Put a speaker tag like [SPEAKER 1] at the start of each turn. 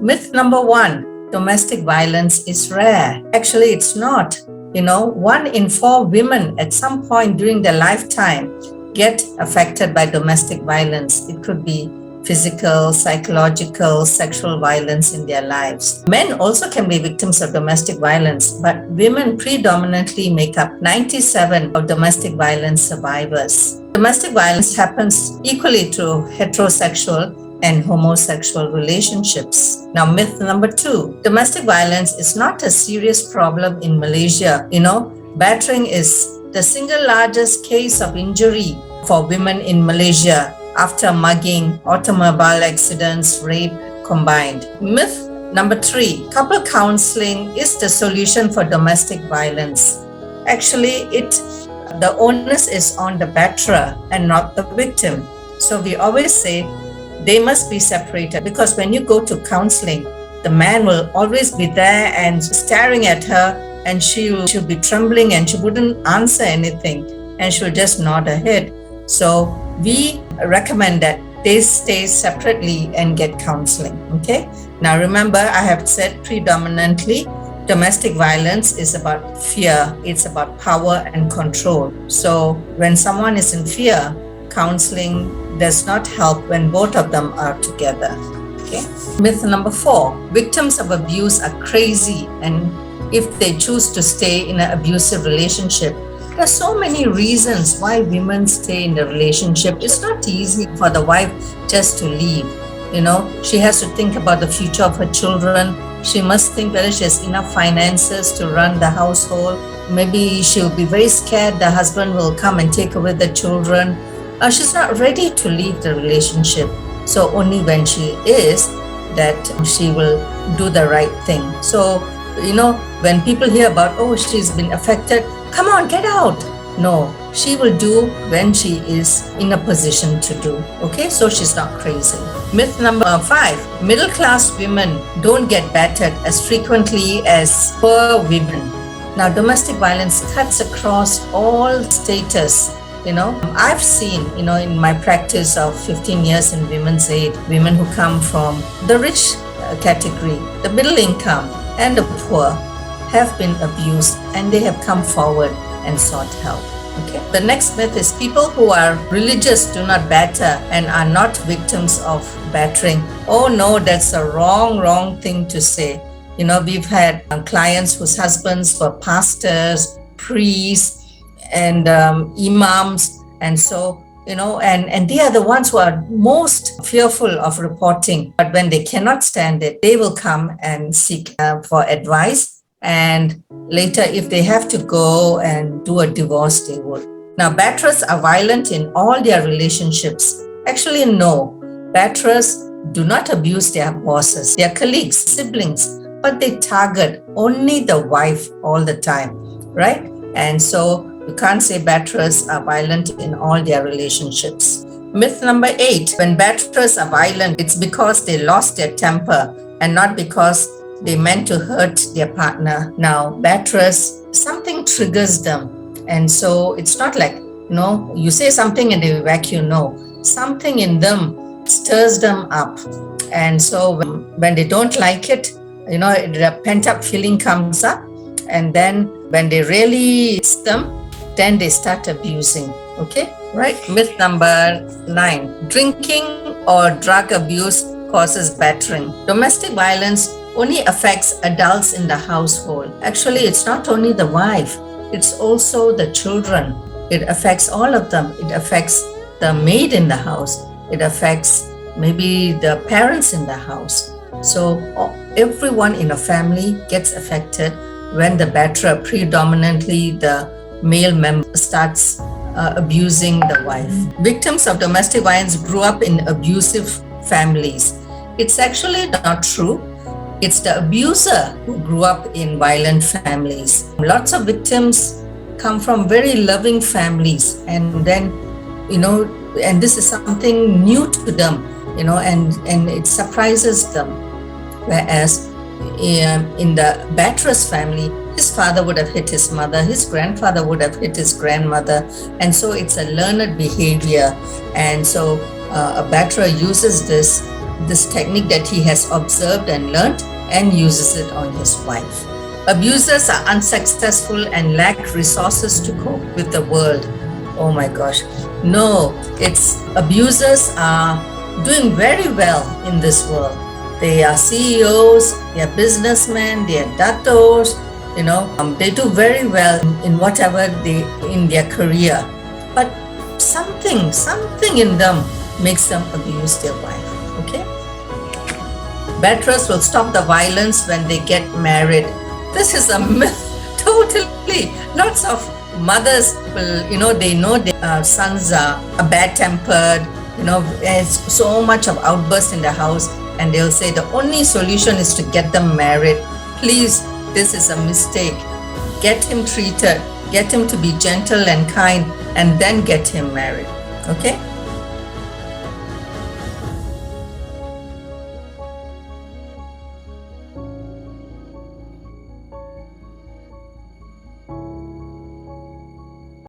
[SPEAKER 1] Myth number one, domestic violence is rare. Actually, it's not. 1 in 4 women at some point during their lifetime get affected by domestic violence. It could be physical, psychological, sexual violence in their lives. Men also can be victims of domestic violence, but women predominantly make up 97% of domestic violence survivors. Domestic violence happens equally to heterosexual and homosexual relationships. Now, myth number 2, domestic violence is not a serious problem in Malaysia. Battering is the single largest case of injury for women in Malaysia after mugging, automobile accidents, rape combined. Myth number 3, couple counseling is the solution for domestic violence. Actually, the onus is on the batterer and not the victim. So we always say they must be separated, because when you go to counseling, the man will always be there and staring at her, and she'll be trembling and she wouldn't answer anything, and she'll just nod her head. So we recommend that they stay separately and get counseling. Okay. Now remember, I have said predominantly domestic violence is about fear. It's about power and control. So when someone is in fear, counseling does not help when both of them are together. Okay. Myth number 4, victims of abuse are crazy, and if they choose to stay in an abusive relationship, there are so many reasons why women stay in the relationship. It's not easy for the wife just to leave. She has to think about the future of her children. She must think whether she has enough finances to run the household. Maybe she'll be very scared the husband will come and take away the children. She's not ready to leave the relationship. So only when she is, that she will do the right thing. So, when people hear about, she's been affected, come on, get out. No, she will do when she is in a position to do. Okay, so she's not crazy. Myth number 5, middle class women don't get battered as frequently as poor women. Now, domestic violence cuts across all status. I've seen, in my practice of 15 years in women's aid, women who come from the rich category, the middle income, and the poor have been abused, and they have come forward and sought help. Okay. The next myth is people who are religious do not batter and are not victims of battering. Oh no, that's a wrong thing to say. We've had clients whose husbands were pastors, priests, and imams, and so and they are the ones who are most fearful of reporting. But when they cannot stand it, they will come and seek for advice, and later if they have to go and do a divorce, they would. Now, batterers are violent in all their relationships. Actually, no, batterers do not abuse their bosses, their colleagues, siblings, but they target only the wife all the time, right? And so you can't say batterers are violent in all their relationships. Myth number 8, when batterers are violent, it's because they lost their temper and not because they meant to hurt their partner. Now, batterers, something triggers them. And so it's not like, you say something and they whack you. No, something in them stirs them up. And so when they don't like it, the pent-up feeling comes up. And then when they really hit them, then they start abusing. Okay, right? Myth number 9, drinking or drug abuse causes battering. Domestic violence only affects adults in the household. Actually, it's not only the wife, it's also the children. It affects all of them. It affects the maid in the house. It affects maybe the parents in the house. So everyone in a family gets affected when the batterer, predominantly the male member, starts abusing the wife. Victims of domestic violence grew up in abusive families. It's actually not true. It's the abuser who grew up in violent families. Lots of victims come from very loving families, and then, and this is something new to them, and it surprises them. Whereas in the batterer's family, his father would have hit his mother, his grandfather would have hit his grandmother, and so it's a learned behavior. And so a batterer uses this this technique that he has observed and learned and uses it on his wife. Abusers are unsuccessful and lack resources to cope with the world. Oh my gosh. No, it's abusers are doing very well in this world. They are CEOs, they are businessmen, they are datos, they do very well in whatever in their career. But something in them makes them abuse their wife. Okay? Betrayers will stop the violence when they get married. This is a myth. Totally. Lots of mothers will, they know their sons are bad-tempered, there's so much of outburst in the house, and they'll say the only solution is to get them married. Please, this is a mistake. Get him treated, get him to be gentle and kind, and then get him married. Okay?